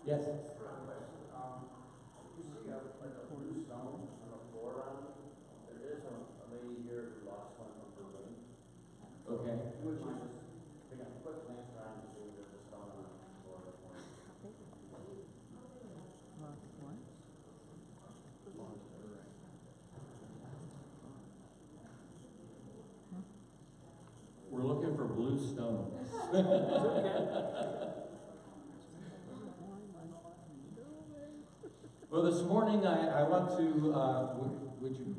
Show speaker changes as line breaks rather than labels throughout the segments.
Yes.
You see like a blue stone on the floor around it? There is a lady here who lost one from her ring.
Okay.
You would mind just taking a quick glance around and see if there's a stone on the floor this morning?
We're looking for blue stones. Well, this morning I want to, would you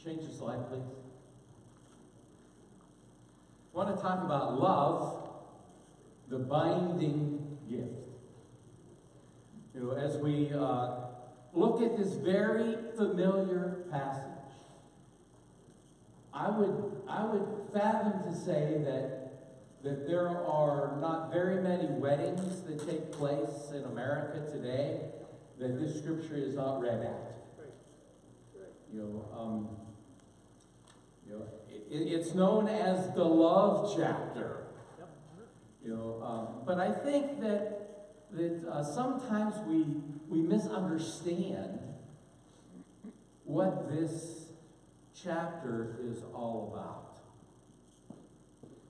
change the slide, please? I want to talk about love, the binding gift. You know, as we look at this very familiar passage, I would fathom to say that there are not very many weddings that take place in America today that this scripture is not read at. It's known as the love chapter. But I think that sometimes we misunderstand what this chapter is all about.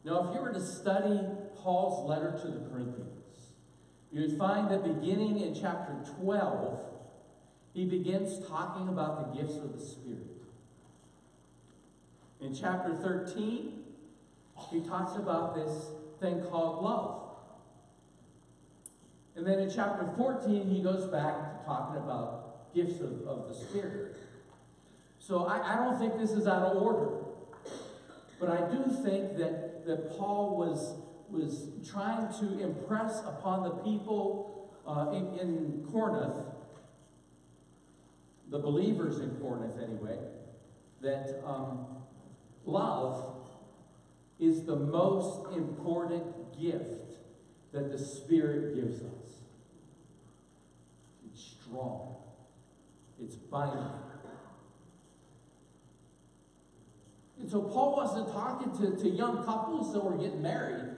Now, if you were to study Paul's letter to the Corinthians, you'd find that beginning in chapter 12, he begins talking about the gifts of the Spirit. In chapter 13, he talks about this thing called love. And then in chapter 14, he goes back to talking about gifts of the Spirit. So I don't think this is out of order. But I do think that Paul was trying to impress upon the people in Corinth, the believers in Corinth anyway, that love is the most important gift that the Spirit gives us. It's strong. It's binding. And so Paul wasn't talking to young couples that were getting married,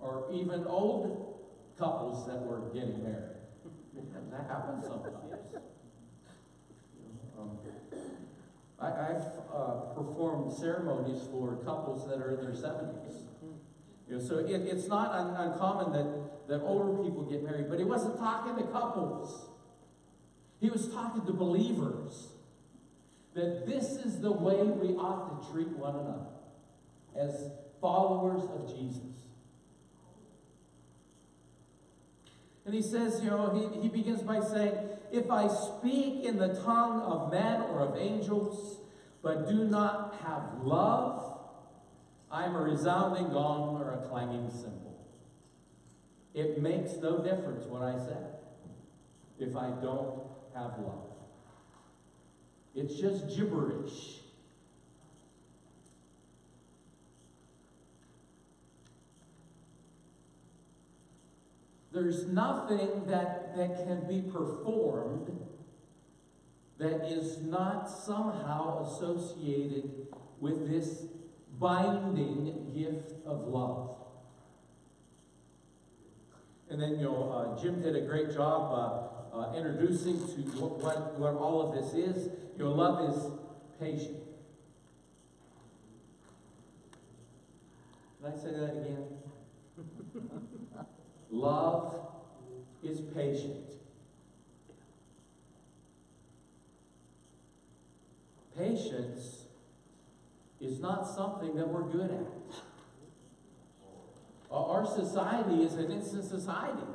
or even old couples that were getting married. That happens sometimes. I've performed ceremonies for couples that are in their 70s. So it's not uncommon that older people get married, but he wasn't talking to couples. He was talking to believers. That this is the way we ought to treat one another as followers of Jesus. And he says, he begins by saying, if I speak in the tongue of men or of angels, but do not have love, I am a resounding gong or a clanging cymbal. It makes no difference what I say if I don't have love. It's just gibberish. There's nothing that can be performed that is not somehow associated with this binding gift of love. And then, Jim did a great job introducing to what all of this is. Love is patient. Can I say that again? Love is patient. Patience is not something that we're good at. Our society is an instant society.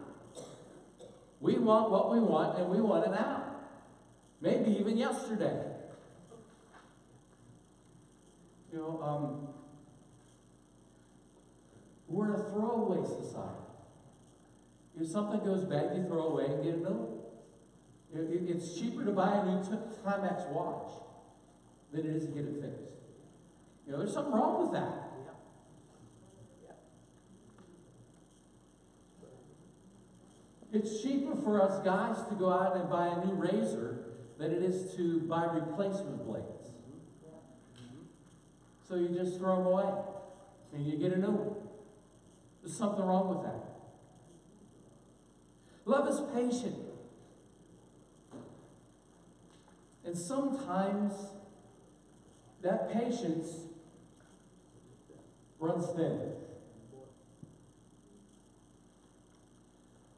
We want what we want, and we want it now. Maybe even yesterday. We're a throwaway society. If something goes bad, you throw away and get a new one. It's cheaper to buy a new Timex watch than it is to get it fixed. There's something wrong with that. It's cheaper for us guys to go out and buy a new razor than it is to buy replacement blades. So you just throw them away and you get a new one. There's something wrong with that. Love is patient. And sometimes that patience runs thin.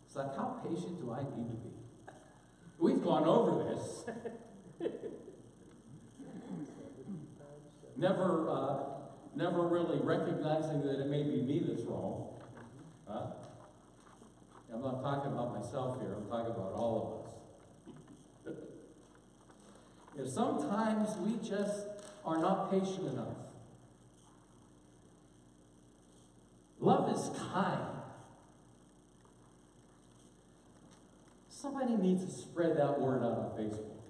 It's like, how patient do I need to be? We've gone over this. Never really recognizing that it may be me that's wrong. Huh? I'm not talking about myself here. I'm talking about all of us. Sometimes we just are not patient enough. Love is kind. Somebody needs to spread that word out on Facebook.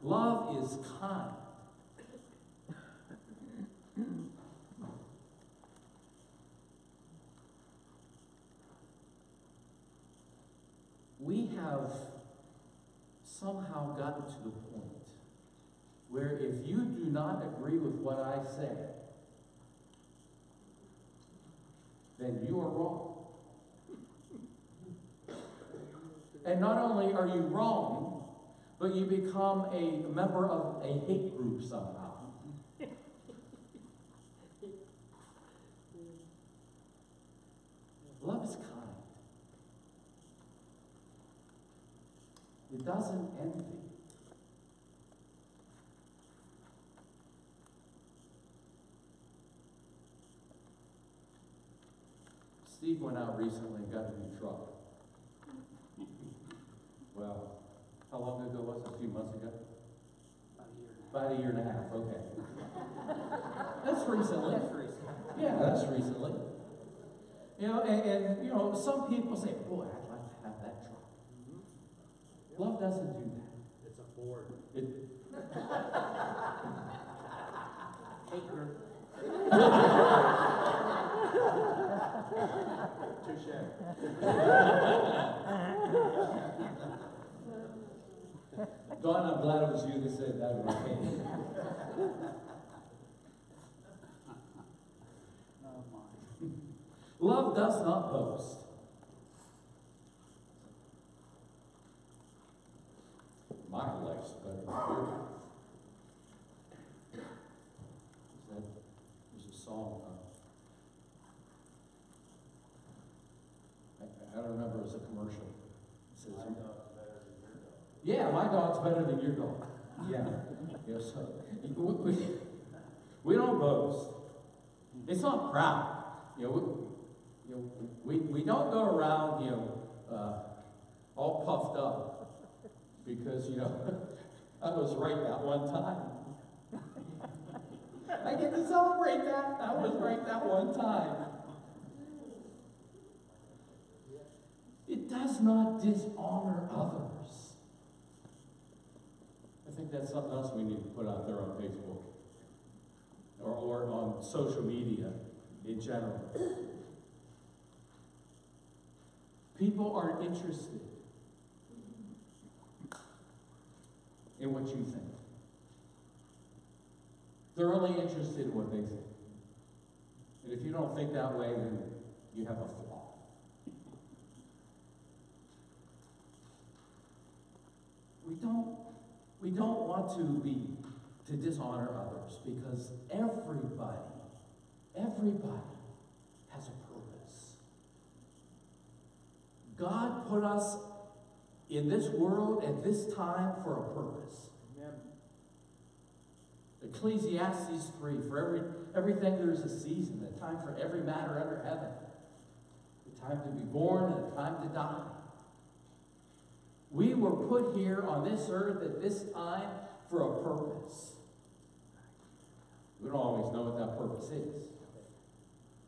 Love is kind. We have somehow gotten to the point where if you do not agree with what I say, then you are wrong. And not only are you wrong, but you become a member of a hate group somehow. Love is kind. It doesn't envy. Steve went out recently and got a new truck. Well, how long ago was it? A few months ago? About a year and a half, okay. That's recently. Yeah, that's recently. And some people say, boy, I'd like to have that truck. Love doesn't do that.
It's a Ford. Touche.
Dawn, I'm glad it was you that said that. Okay. Love does not boast. My life's better than yours. There's a song. I don't remember. It was a commercial. It says,
My dog's better than your dog.
yeah, my dog's better than your dog. Yeah. So we don't boast. It's not proud. We don't go around, all puffed up because, I was right that one time. I get to celebrate that. I was right that one time. It does not dishonor others. I think that's something else we need to put out there on Facebook or on social media in general. People aren't interested in what you think. They're only interested in what they think. And if you don't think that way, then you have a flaw. We don't want to dishonor others because everybody has a purpose. God put us in this world at this time for a purpose.
Amen.
Ecclesiastes 3, for everything there's a season, a time for every matter under heaven. A time to be born and a time to die. We were put here on this earth at this time for a purpose. We don't always know what that purpose is.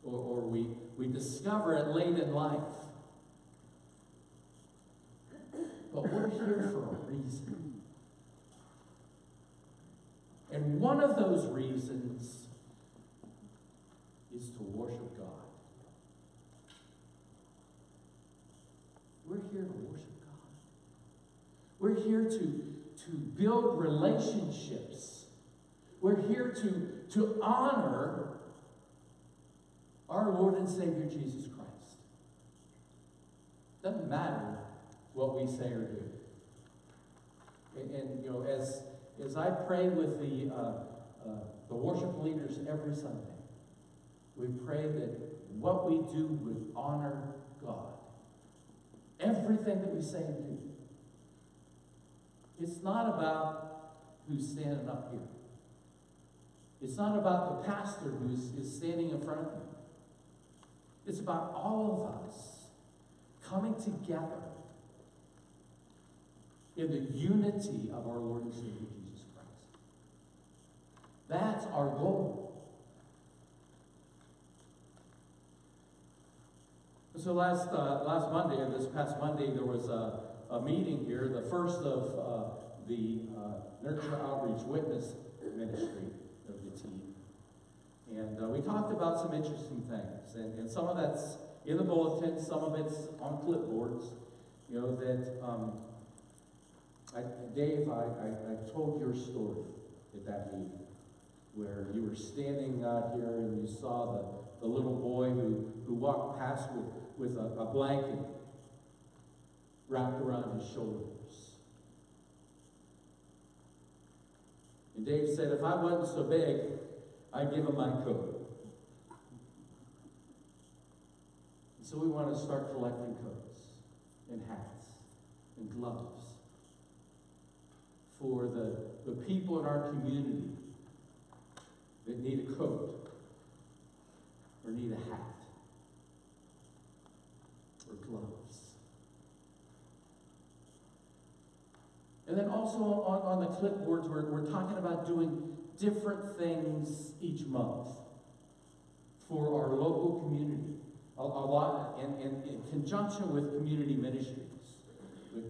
Or we discover it late in life. But we're here for a reason. And one of those reasons is to worship God. We're here to worship God. We're here to build relationships. We're here to honor our Lord and Savior Jesus Christ. Doesn't matter what we say or do. And you know, as I pray with the worship leaders every Sunday, we pray that what we do would honor God. Everything that we say and do. It's not about who's standing up here. It's not about the pastor is standing in front of you. It's about all of us coming together in the unity of our Lord and Savior Jesus Christ. That's our goal. So last Monday, or this past Monday, there was a meeting here, the first of the Nurture Outreach Witness Ministry of the team. And we talked about some interesting things. And some of that's in the bulletin, some of it's on clipboards. You know, that Dave, I told your story at that meeting, where you were standing out here and you saw the little boy who walked past with a blanket wrapped around his shoulders. And Dave said, if I wasn't so big, I'd give him my coat. And so we want to start collecting coats and hats and gloves for the people in our community that need a coat or need a hat or gloves. And then also on the clipboards, we're talking about doing different things each month for our local community. A lot in conjunction with community ministries. That's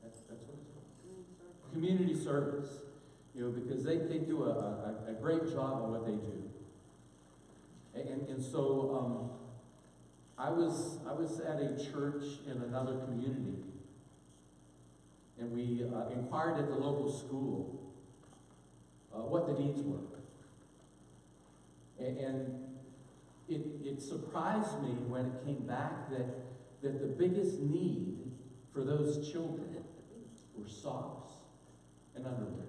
what it's called. Community service. You know, because they do a great job of what they do. And so I was at a church in another community, and we inquired at the local school what the needs were. And it surprised me when it came back that the biggest need for those children were socks and underwear.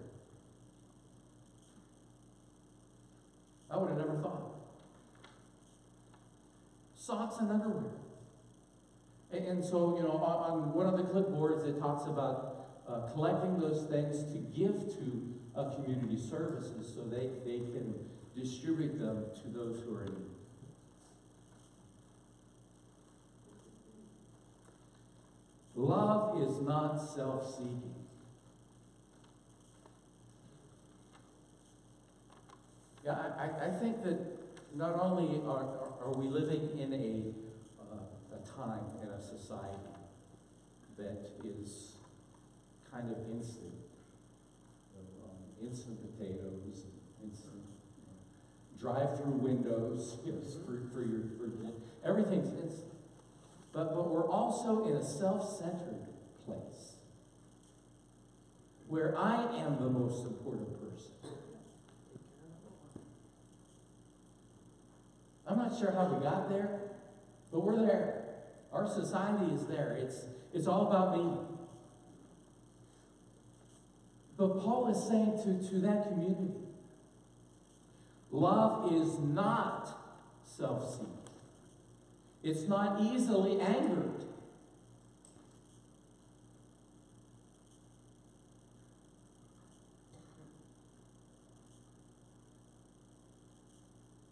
I would have never thought. Socks and underwear. And so, you know, on one of the clipboards, it talks about collecting those things to give to community services so they can distribute them to those who are in need. Love is not self-seeking. Yeah, I think that not only are we living in a time in a society that is kind of instant potatoes, instant drive-through windows, for everything's instant. But we're also in a self-centered place where I am the most important person. I'm not sure how we got there, but we're there. Our society is there. It's all about me. But Paul is saying to that community, love is not self-seeking. It's not easily angered.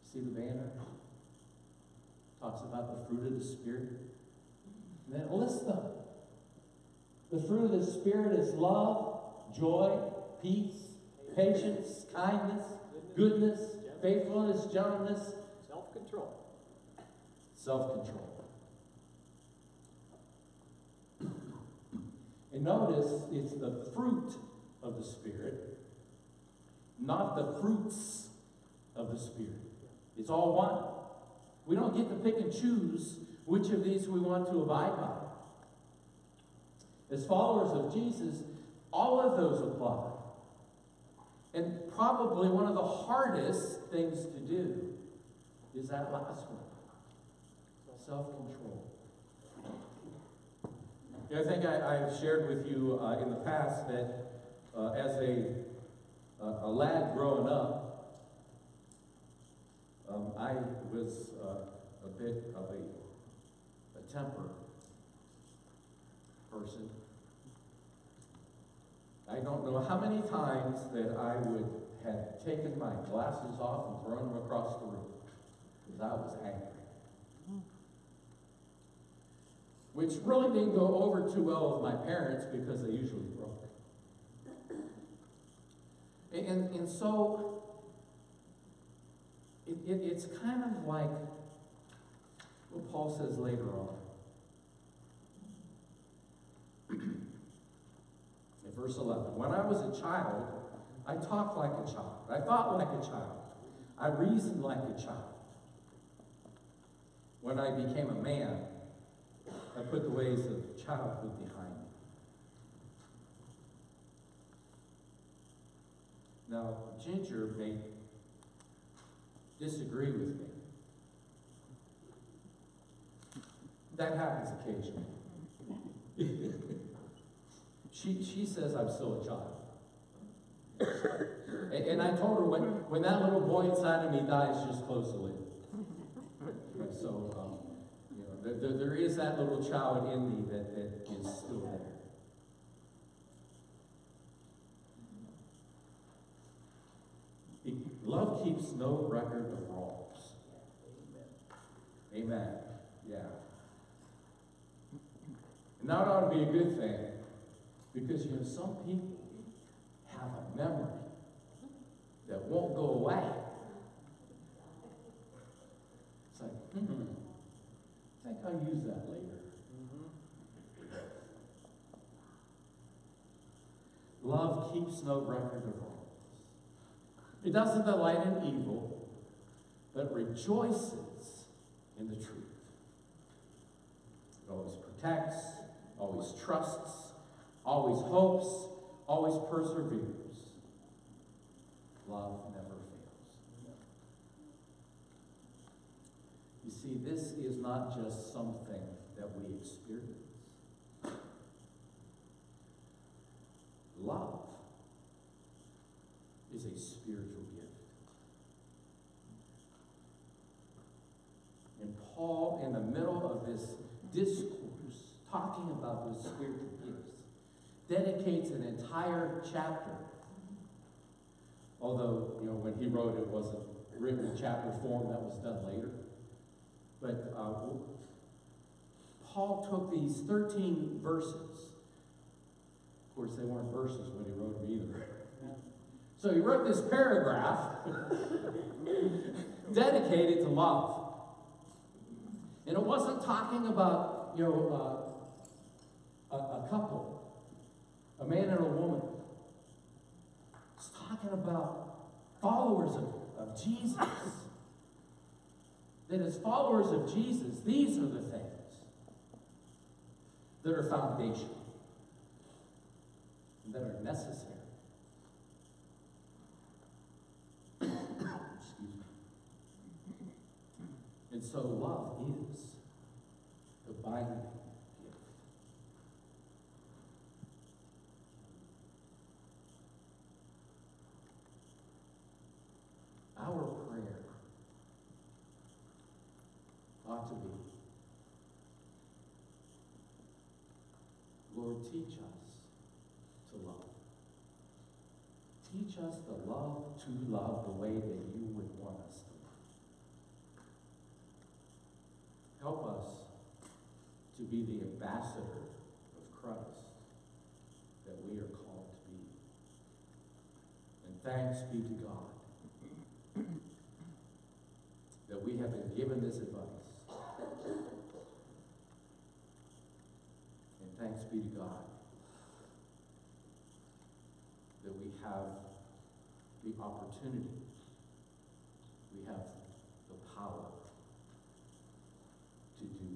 See the banner? Talks about the fruit of the Spirit. And then it lists them. The fruit of the Spirit is love, joy, peace, patience, kindness, goodness, faithfulness, gentleness,
self-control.
Self-control. And notice it's the fruit of the Spirit, not the fruits of the Spirit. It's all one. We don't get to pick and choose which of these we want to abide by. As followers of Jesus, all of those apply. And probably one of the hardest things to do is that last one. Self-control. Yeah, I think I've shared with you in the past that as a lad growing up, I was a bit of a temper person. I don't know how many times that I would have taken my glasses off and thrown them across the room because I was angry. Which really didn't go over too well with my parents because they usually broke. And so it's kind of like what Paul says later on. In verse 11, when I was a child, I talked like a child. I thought like a child. I reasoned like a child. When I became a man, I put the ways of childhood behind me. Now, Ginger may disagree with me. That happens occasionally. She says I'm still a child. And I told her when that little boy inside of me dies, just close the lid. So, there is that little child in me that is still there. Love keeps no record of wrongs. Amen. Yeah. And that ought to be a good thing, because some people have a memory that won't go away. It's like, I think I'll use that later. Love keeps no record of wrongs. It doesn't delight in evil, but rejoices in the truth. It always protects, always trusts, always hopes, always perseveres. Love never fails. You see, this is not just something that we experience. Love is a spiritual gift. And Paul, in the middle of this discourse, talking about those spiritual gifts, dedicates an entire chapter. Although, when he wrote it wasn't written in chapter form, that was done later. But Paul took these 13 verses. Of course, they weren't verses when he wrote them either. So he wrote this paragraph dedicated to love. And it wasn't talking about, a couple, a man and a woman. It's talking about followers of Jesus. That as followers of Jesus, these are the things that are foundational, that are necessary. Excuse me. And so love is the binding gift. Our prayer ought to be, Lord, teach us to love. Teach us to love the way that you would want us to love. Help us to be the ambassador of Christ that we are called to be. And thanks be to God that we have been given this advice. And thanks be to God that we have the opportunity, we have the power to do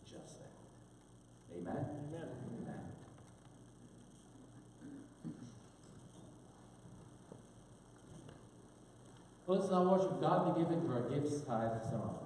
just that. Amen? Amen. Amen. Well, let's now worship God and give Him our gifts, tithes, and offerings.